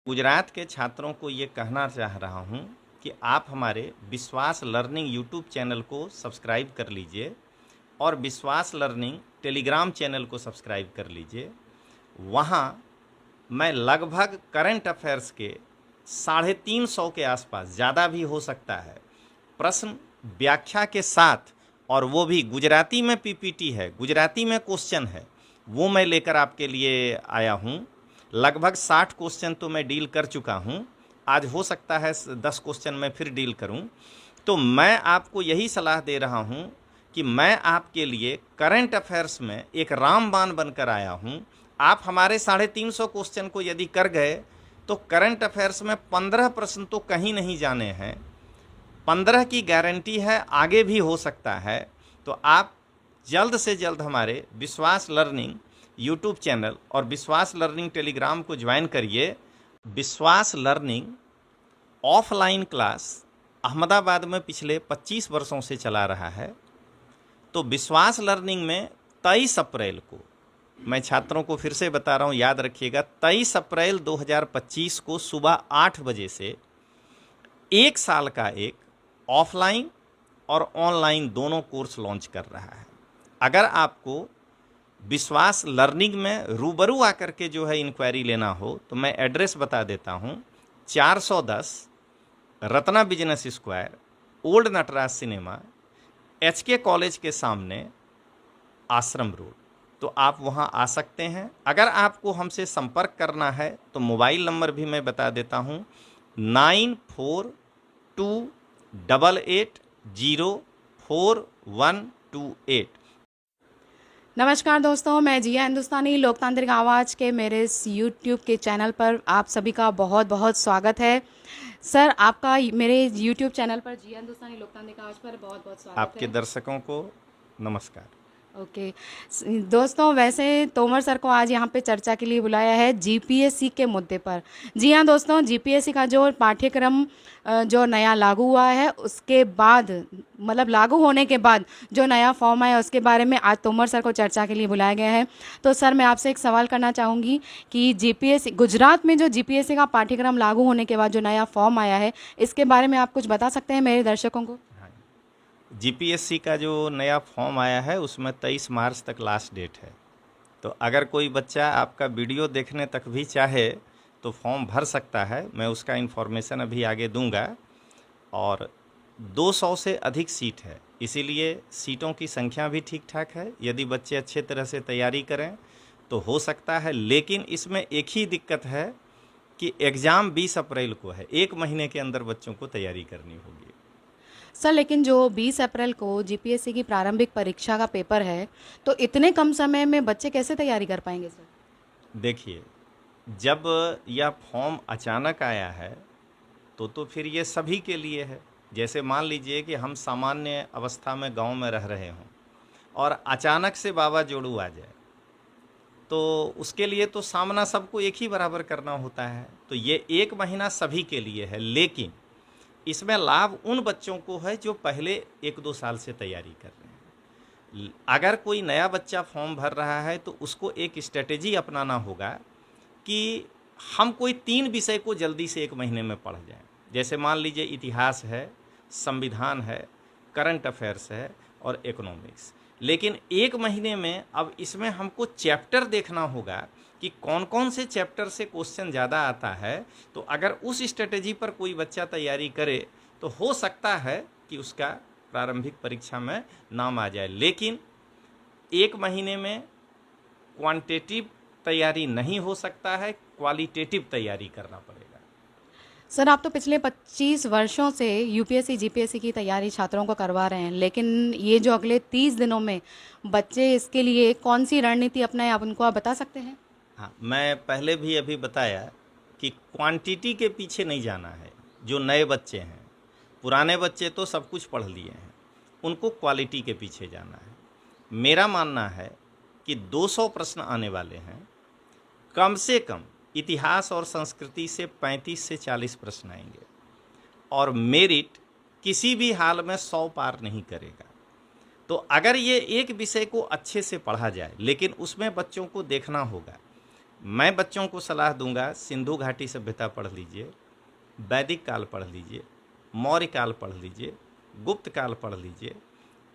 गुजरात के छात्रों को ये कहना चाह रहा हूँ कि आप हमारे विश्वास लर्निंग यूट्यूब चैनल को सब्सक्राइब कर लीजिए और विश्वास लर्निंग टेलीग्राम चैनल को सब्सक्राइब कर लीजिए। वहाँ मैं लगभग करंट अफेयर्स के 350 के आसपास, ज़्यादा भी हो सकता है, प्रश्न व्याख्या के साथ, और वो भी गुजराती में पीपीटी है, गुजराती में क्वेश्चन है, वो मैं लेकर आपके लिए आया हूँ। लगभग 60 क्वेश्चन तो मैं डील कर चुका हूँ। आज हो सकता है 10 क्वेश्चन मैं फिर डील करूँ। तो मैं आपको यही सलाह दे रहा हूँ कि मैं आपके लिए करंट अफेयर्स में एक रामबाण बनकर आया हूँ। आप हमारे 350 क्वेश्चन को यदि कर गए तो करंट अफेयर्स में 15 प्रश्न तो कहीं नहीं जाने हैं, 15 की गारंटी है, आगे भी हो सकता है। तो आप जल्द से जल्द हमारे विश्वास लर्निंग यूट्यूब चैनल और विश्वास लर्निंग टेलीग्राम को ज्वाइन करिए। विश्वास लर्निंग ऑफलाइन क्लास अहमदाबाद में पिछले 25 वर्षों से चला रहा है। तो विश्वास लर्निंग में 23 अप्रैल को, मैं छात्रों को फिर से बता रहा हूँ, याद रखिएगा, 23 अप्रैल 2025 को सुबह 8 बजे से 1 साल का एक ऑफलाइन और ऑनलाइन दोनों कोर्स लॉन्च कर रहा है। अगर आपको विश्वास लर्निंग में रूबरू आकर के जो है इंक्वायरी लेना हो तो मैं एड्रेस बता देता हूँ। 410 Ratna business square, old Natraj cinema, HK college के सामने, आश्रम रोड। तो आप वहाँ आ सकते हैं। अगर आपको हमसे संपर्क करना है तो मोबाइल नंबर भी मैं बता देता हूँ, 9428804128। नमस्कार दोस्तों, मैं जिया हिंदुस्तानी लोकतांत्रिक आवाज़ के मेरे इस यूट्यूब के चैनल पर आप सभी का बहुत बहुत स्वागत है। सर, आपका मेरे यूट्यूब चैनल पर जिया हिंदुस्तानी लोकतांत्रिक आवाज़ पर बहुत बहुत स्वागत है। आपके दर्शकों को नमस्कार। ओके दोस्तों, वैसे तोमर सर को आज यहाँ पे चर्चा के लिए बुलाया है जीपीएससी के मुद्दे पर। जी हाँ दोस्तों, जीपीएससी का जो पाठ्यक्रम जो नया लागू हुआ है, उसके बाद मतलब लागू होने के बाद जो नया फॉर्म आया उसके बारे में आज तोमर सर को चर्चा के लिए बुलाया गया है। तो सर, मैं आपसे एक सवाल करना चाहूँगी कि जीपीएससी गुजरात में जो जीपीएससी का पाठ्यक्रम लागू होने के बाद जो नया फॉर्म आया है, इसके बारे में आप कुछ बता सकते हैं मेरे दर्शकों को? जीपीएससी का जो नया फॉर्म आया है उसमें 23 मार्च तक लास्ट डेट है। तो अगर कोई बच्चा आपका वीडियो देखने तक भी चाहे तो फॉर्म भर सकता है। मैं उसका इन्फॉर्मेशन अभी आगे दूंगा। और 200 से अधिक सीट है, इसीलिए सीटों की संख्या भी ठीक ठाक है। यदि बच्चे अच्छे तरह से तैयारी करें तो हो सकता है। लेकिन इसमें एक ही दिक्कत है कि एग्ज़ाम 20 अप्रैल को है। 1 महीने के अंदर बच्चों को तैयारी करनी होगी। सर, लेकिन जो 20 अप्रैल को जीपीएससी की प्रारंभिक परीक्षा का पेपर है, तो इतने कम समय में बच्चे कैसे तैयारी कर पाएंगे सर? देखिए, जब यह फॉर्म अचानक आया है तो फिर ये सभी के लिए है। जैसे मान लीजिए कि हम सामान्य अवस्था में गांव में रह रहे हों और अचानक से बाबा जोड़ू आ जाए, तो उसके लिए तो सामना सबको एक ही बराबर करना होता है। तो ये 1 महीना सभी के लिए है। लेकिन इसमें लाभ उन बच्चों को है जो पहले 1-2 साल से तैयारी कर रहे हैं। अगर कोई नया बच्चा फॉर्म भर रहा है तो उसको एक स्ट्रेटेजी अपनाना होगा कि हम कोई 3 विषय को जल्दी से 1 महीने में पढ़ जाएं। जैसे मान लीजिए इतिहास है, संविधान है, करंट अफेयर्स है और इकोनॉमिक्स। लेकिन 1 महीने में अब इसमें हमको चैप्टर देखना होगा कि कौन कौन से चैप्टर से क्वेश्चन ज़्यादा आता है। तो अगर उस स्ट्रेटेजी पर कोई बच्चा तैयारी करे तो हो सकता है कि उसका प्रारंभिक परीक्षा में नाम आ जाए। लेकिन 1 महीने में क्वांटिटेटिव तैयारी नहीं हो सकता है, क्वालिटेटिव तैयारी करना पड़ेगा। सर, आप तो पिछले 25 वर्षों से यूपीएससी जीपीएससी की तैयारी छात्रों को करवा रहे हैं, लेकिन ये जो अगले 30 दिनों में बच्चे इसके लिए कौन सी रणनीति अपनाएं, आप उनको बता सकते हैं? हाँ, मैं पहले भी अभी बताया कि क्वांटिटी के पीछे नहीं जाना है। जो नए बच्चे हैं, पुराने बच्चे तो सब कुछ पढ़ लिए हैं, उनको क्वालिटी के पीछे जाना है। मेरा मानना है कि 200 प्रश्न आने वाले हैं। कम से कम इतिहास और संस्कृति से 35 से 40 प्रश्न आएंगे और मेरिट किसी भी हाल में 100 पार नहीं करेगा। तो अगर ये एक विषय को अच्छे से पढ़ा जाए, लेकिन उसमें बच्चों को देखना होगा मैं बच्चों को सलाह दूंगा, सिंधु घाटी सभ्यता पढ़ लीजिए, वैदिक काल पढ़ लीजिए, मौर्य काल पढ़ लीजिए, गुप्त काल पढ़ लीजिए,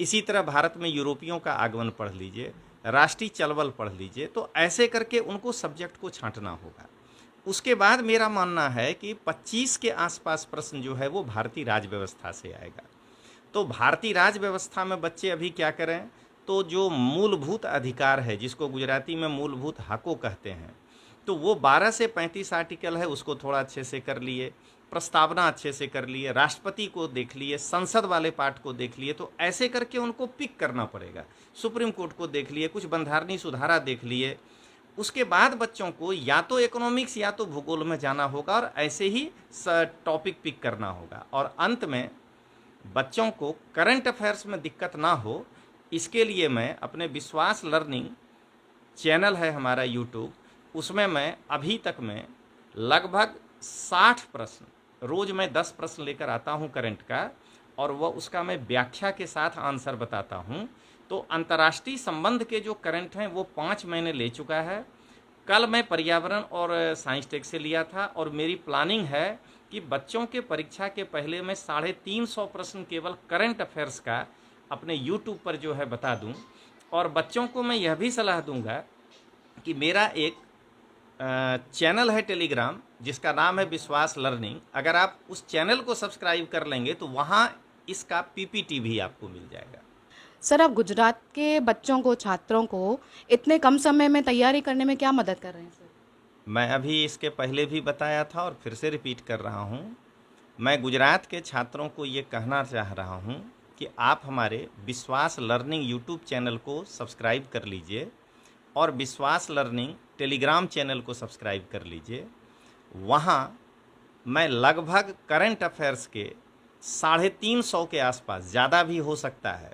इसी तरह भारत में यूरोपियों का आगमन पढ़ लीजिए, राष्ट्रीय चलवल पढ़ लीजिए। तो ऐसे करके उनको सब्जेक्ट को छांटना होगा। उसके बाद मेरा मानना है कि 25 के आसपास प्रश्न जो है वो भारतीय राज व्यवस्था से आएगा। तो भारतीय राज व्यवस्था में बच्चे अभी क्या करें, तो जो मूलभूत अधिकार है, जिसको गुजराती में मूलभूत हकों कहते हैं, तो वो 12 से 35 आर्टिकल है, उसको थोड़ा अच्छे से कर लिए, प्रस्तावना अच्छे से कर लिए, राष्ट्रपति को देख लिए, संसद वाले पार्ट को देख लिए। तो ऐसे करके उनको पिक करना पड़ेगा। सुप्रीम कोर्ट को देख लिए, कुछ बंधारणीय सुधारा देख लिए। उसके बाद बच्चों को या तो इकोनॉमिक्स या तो भूगोल में जाना होगा और ऐसे ही टॉपिक पिक करना होगा। और अंत में बच्चों को करंट अफेयर्स में दिक्कत ना हो, इसके लिए मैं अपने विश्वास लर्निंग चैनल है हमारा यूट्यूब, उसमें मैं अभी तक में लगभग 60 प्रश्न, रोज़ मैं 10 प्रश्न लेकर आता हूं करंट का, और वह उसका मैं व्याख्या के साथ आंसर बताता हूं। तो अंतर्राष्ट्रीय संबंध के जो करंट हैं वो 5 महीने ले चुका है। कल मैं पर्यावरण और साइंस टेक से लिया था, और मेरी प्लानिंग है कि बच्चों के परीक्षा के पहले मैं 350 प्रश्न केवल करंट अफेयर्स का अपने यूट्यूब पर जो है बता दूं। और बच्चों को मैं यह भी सलाह दूंगा कि मेरा एक चैनल है टेलीग्राम, जिसका नाम है विश्वास लर्निंग। अगर आप उस चैनल को सब्सक्राइब कर लेंगे तो वहाँ इसका पीपीटी भी आपको मिल जाएगा। सर, आप गुजरात के बच्चों को, छात्रों को इतने कम समय में तैयारी करने में क्या मदद कर रहे हैं सर? मैं अभी इसके पहले भी बताया था और फिर से रिपीट कर रहा हूँ। मैं गुजरात के छात्रों को ये कहना चाह रहा हूँ कि आप हमारे विश्वास लर्निंग यूट्यूब चैनल को सब्सक्राइब कर लीजिए और विश्वास लर्निंग टेलीग्राम चैनल को सब्सक्राइब कर लीजिए। वहाँ मैं लगभग करंट अफेयर्स के 350 के आसपास, ज़्यादा भी हो सकता है,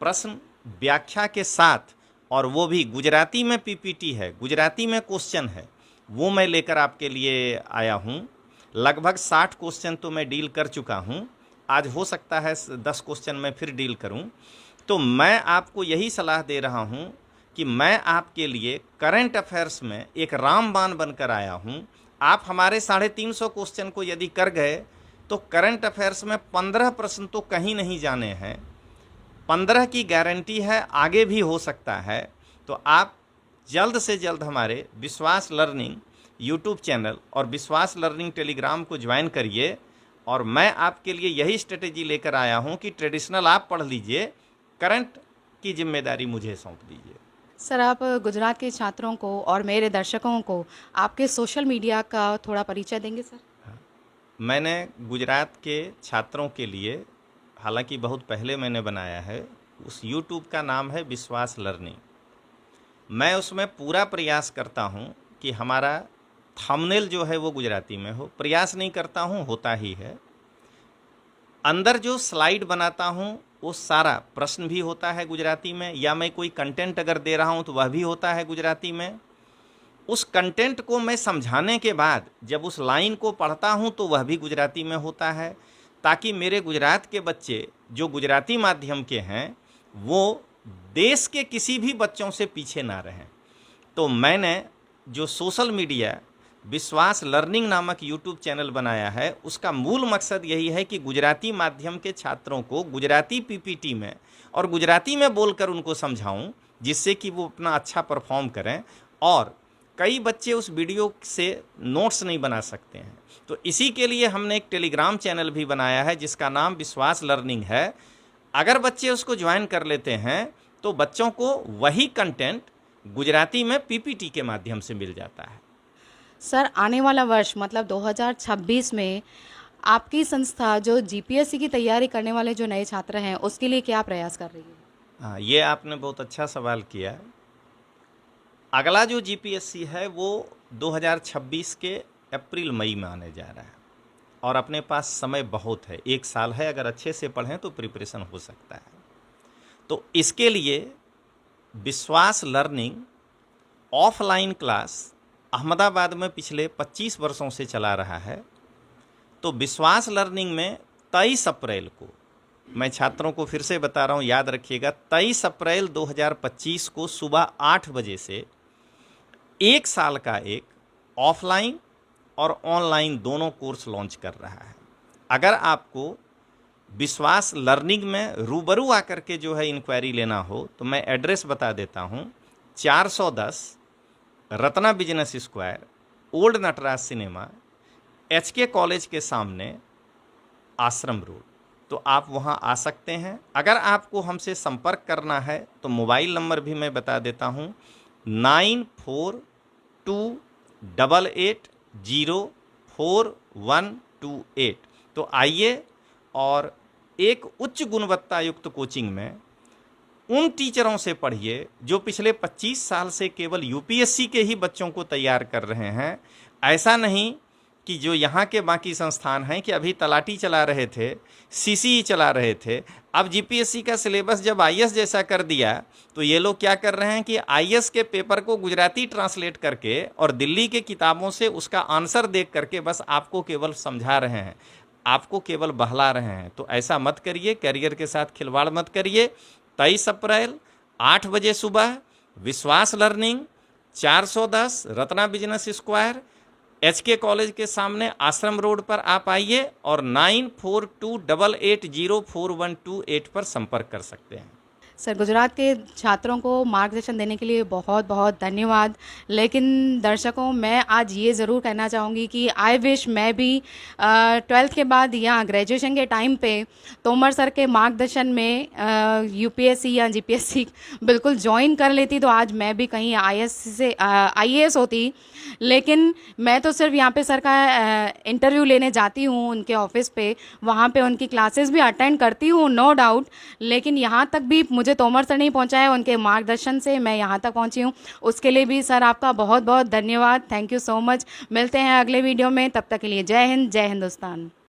प्रश्न व्याख्या के साथ, और वो भी गुजराती में पीपीटी है, गुजराती में क्वेश्चन है, वो मैं लेकर आपके लिए आया हूँ। लगभग 60 क्वेश्चन तो मैं डील कर चुका हूँ। आज हो सकता है 10 क्वेश्चन मैं फिर डील करूँ। तो मैं आपको यही सलाह दे रहा हूँ कि मैं आपके लिए करंट अफेयर्स में एक रामबाण बनकर आया हूँ। आप हमारे 350 क्वेश्चन को यदि कर गए तो करंट अफेयर्स में 15 प्रश्न तो कहीं नहीं जाने हैं, 15 की गारंटी है, आगे भी हो सकता है। तो आप जल्द से जल्द हमारे विश्वास लर्निंग यूट्यूब चैनल और विश्वास लर्निंग टेलीग्राम को ज्वाइन करिए। और मैं आपके लिए यही स्ट्रेटेजी लेकर आया हूं कि ट्रेडिशनल आप पढ़ लीजिए, करंट की जिम्मेदारी मुझे सौंप दीजिए। सर, आप गुजरात के छात्रों को और मेरे दर्शकों को आपके सोशल मीडिया का थोड़ा परिचय देंगे सर? मैंने गुजरात के छात्रों के लिए, हालांकि बहुत पहले मैंने बनाया है, उस यूट्यूब का नाम है विश्वास लर्निंग। मैं उसमें पूरा प्रयास करता हूं कि हमारा थंबनेल जो है वो गुजराती में हो। प्रयास नहीं करता हूं, होता ही है। अंदर जो स्लाइड बनाता हूं वो सारा प्रश्न भी होता है गुजराती में, या मैं कोई कंटेंट अगर दे रहा हूं तो वह भी होता है गुजराती में। उस कंटेंट को मैं समझाने के बाद जब उस लाइन को पढ़ता हूं तो वह भी गुजराती में होता है, ताकि मेरे गुजरात के बच्चे जो गुजराती माध्यम के हैं वो देश के किसी भी बच्चों से पीछे ना रहें। तो मैंने जो सोशल मीडिया विश्वास लर्निंग नामक यूट्यूब चैनल बनाया है, उसका मूल मकसद यही है कि गुजराती माध्यम के छात्रों को गुजराती पीपीटी में और गुजराती में बोलकर उनको समझाऊं, जिससे कि वो अपना अच्छा परफॉर्म करें। और कई बच्चे उस वीडियो से नोट्स नहीं बना सकते हैं, तो इसी के लिए हमने एक टेलीग्राम चैनल भी बनाया है जिसका नाम विश्वास लर्निंग है। अगर बच्चे उसको ज्वाइन कर लेते हैं तो बच्चों को वही कंटेंट गुजराती में पीपीटी के माध्यम से मिल जाता है। सर, आने वाला वर्ष मतलब 2026 में आपकी संस्था जो जीपीएससी की तैयारी करने वाले जो नए छात्र हैं उसके लिए क्या प्रयास कर रही है? हाँ, ये आपने बहुत अच्छा सवाल किया। अगला जो जीपीएससी है वो 2026 के अप्रैल मई में आने जा रहा है, और अपने पास समय बहुत है, 1 साल है। अगर अच्छे से पढ़ें तो प्रिपरेशन हो सकता है। तो इसके लिए विश्वास लर्निंग ऑफलाइन क्लास अहमदाबाद में पिछले 25 वर्षों से चला रहा है। तो विश्वास लर्निंग में 23 अप्रैल को, मैं छात्रों को फिर से बता रहा हूँ, याद रखिएगा, 23 अप्रैल 2025 को सुबह 8 बजे से 1 साल का एक ऑफलाइन और ऑनलाइन दोनों कोर्स लॉन्च कर रहा है। अगर आपको विश्वास लर्निंग में रूबरू आकर के जो है इंक्वायरी लेना हो तो मैं एड्रेस बता देता हूँ, 410 Ratna business square, old Natraj cinema, HK college के सामने, आश्रम रोड। तो आप वहाँ आ सकते हैं। अगर आपको हमसे संपर्क करना है तो मोबाइल नंबर भी मैं बता देता हूँ, 9428804128। तो आइए और एक उच्च गुणवत्ता युक्त कोचिंग में उन टीचरों से पढ़िए जो पिछले 25 साल से केवल UPSC के ही बच्चों को तैयार कर रहे हैं। ऐसा नहीं कि जो यहाँ के बाकी संस्थान हैं कि अभी तलाटी चला रहे थे, CCE चला रहे थे, अब GPSC का सिलेबस जब IS जैसा कर दिया तो ये लोग क्या कर रहे हैं कि IS के पेपर को गुजराती ट्रांसलेट करके और दिल्ली के किताबों से उसका आंसर देख करके बस आपको केवल समझा रहे हैं, आपको केवल बहला रहे हैं। तो ऐसा मत करिए, करियर के साथ खिलवाड़ मत करिए। 23 अप्रैल 8 बजे सुबह विश्वास learning, 410 Ratna business square, HK college के सामने आश्रम रोड पर आप आइए और 9428804128 पर संपर्क कर सकते हैं। सर, गुजरात के छात्रों को मार्गदर्शन देने के लिए बहुत बहुत धन्यवाद। लेकिन दर्शकों, मैं आज ये ज़रूर कहना चाहूँगी कि आई विश मैं भी 12th के बाद या ग्रेजुएशन के टाइम पे तोमर सर के मार्गदर्शन में UPSC या GPSC बिल्कुल ज्वाइन कर लेती तो आज मैं भी कहीं IAS होती। लेकिन मैं तो सिर्फ यहाँ पे सर का इंटरव्यू लेने जाती हूँ उनके ऑफिस पे, वहाँ पे उनकी क्लासेस भी अटेंड करती हूँ, नो डाउट। लेकिन यहाँ तक भी मुझे तोमर सर नहीं पहुँचाया, उनके मार्गदर्शन से मैं यहाँ तक पहुँची हूँ। उसके लिए भी सर आपका बहुत बहुत धन्यवाद। Thank you so much. मिलते हैं अगले वीडियो में, तब तक के लिए जय हिंद, जय हिंदुस्तान।